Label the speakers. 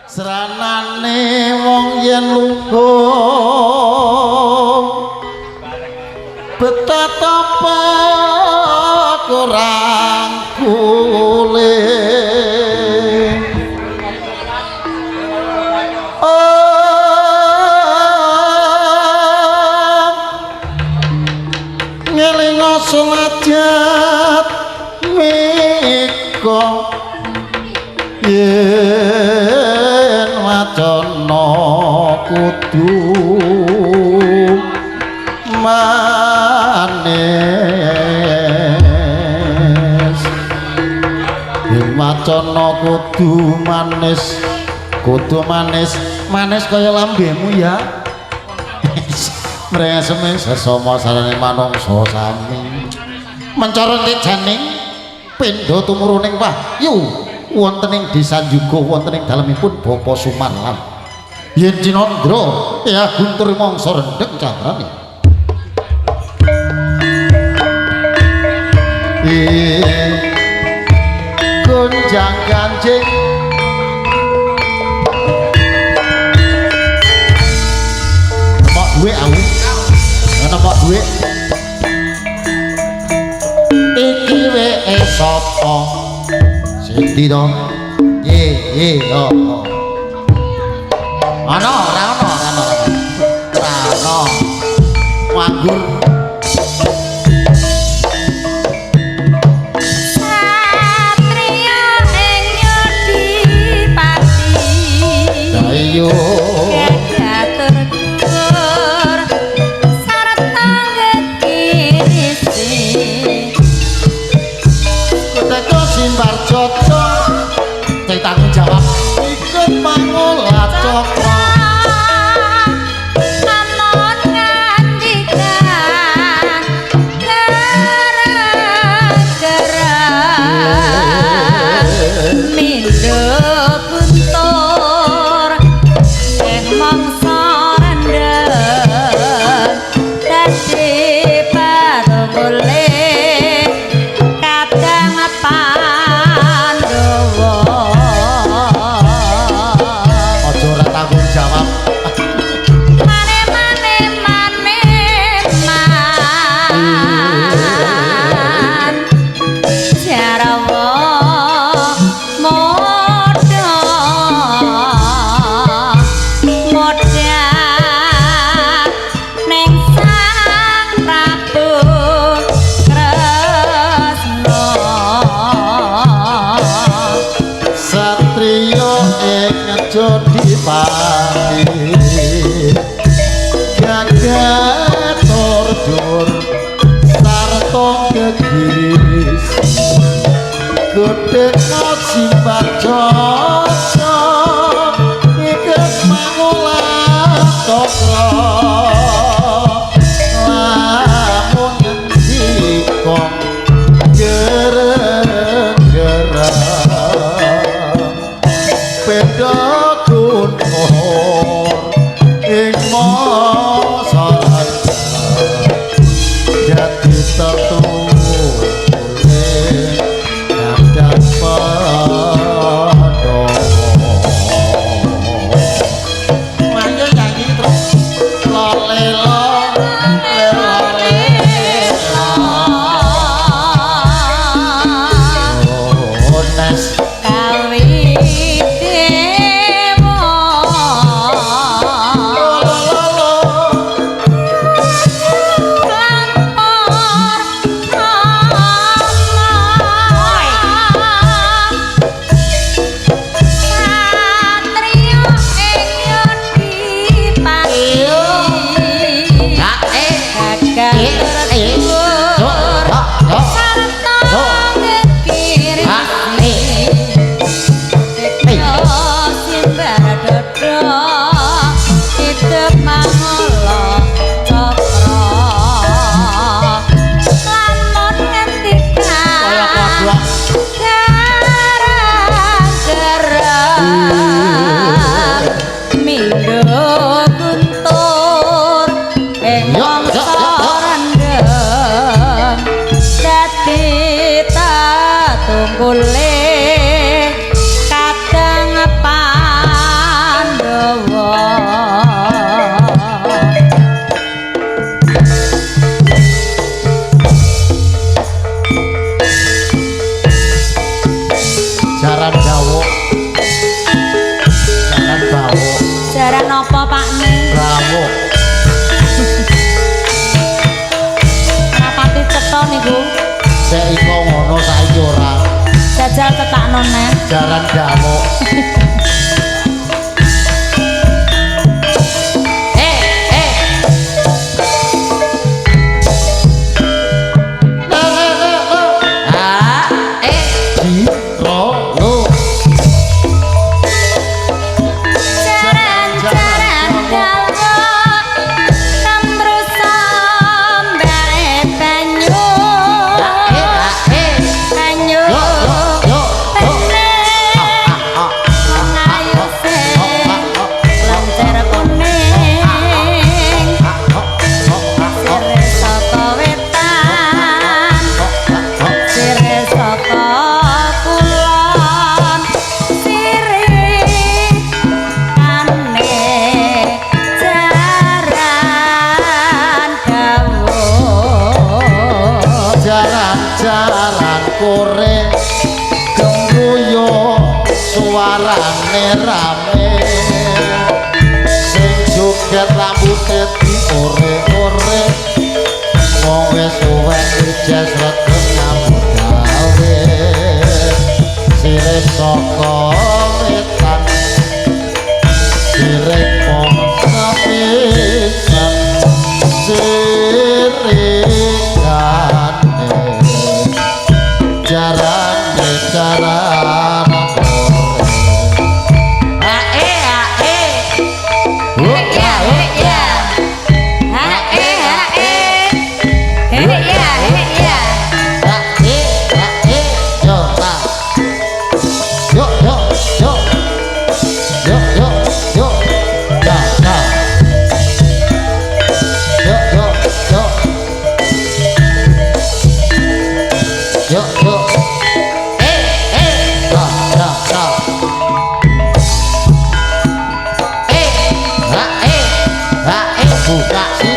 Speaker 1: Sranane wong yen lupa betapa kurang kule ngelingo sulajat miko yen wacana kudu manis yen wacana kudu manis manis kaya lambemu ya mreseme sesama sarane manungsa sami mencara janing pindha tumuruning wahyu wonten ing desa Juga wonten ing dalemipun Bapa Sumarlan yen Cinandra ya guntur mangsa rendheng cakrane gonjang ganjing nemok duwe aku nemok duwe iki wae sapa Siti dong, ye, oh. Ano, rano, nganggur.
Speaker 2: Satria ing Yodipati.
Speaker 1: Ayo.
Speaker 2: Gatur dhuwur sarta gegirisi.
Speaker 1: Kuteko simbar joto cek tanggung jawab ikut mangolah cokro
Speaker 2: namun ngandikan gara-gara mindo guntur yang mangsa rendeng dadi patungule kadang Pandhawa
Speaker 1: ojo ora tanggung jawab
Speaker 2: mane man Jarawa modha ning Sang Prabu Kresna
Speaker 1: Satrio ing Jodipati gatur dur sarta gegiris gedhe simbar joto ikut mangolah cokro lamun ngendikon gara-gara beda guntur ing masyarakat jadi tertulis kadang Pandhawa mangga nyanyi terus lolelo ones
Speaker 2: kawi dewa tunggule kadang apa Jajaran apa Pak Ning?
Speaker 1: Rawuh.
Speaker 2: Rapati cetha niku.
Speaker 1: Sek iko ngono saiki ora.
Speaker 2: Jajal cetakno neh.
Speaker 1: Jaran damuk.
Speaker 2: Jaran-jaran dawa kembrusa mbake banyu. Banyu. Ayu sing lancar kuning. Sire saka wetan. Sire saka kulon. Sire ane jaran dawuh.
Speaker 1: Jaran-jaran kore gembruyo suarane rame sing joget rambute diore-ore wong wis suwe ijaz regen nyambut gawe sirih saka wetan sirih mung sepisan siringane jarane jaran
Speaker 2: Ae ae. Ya ya. Ae ae. Ya ya.
Speaker 1: buka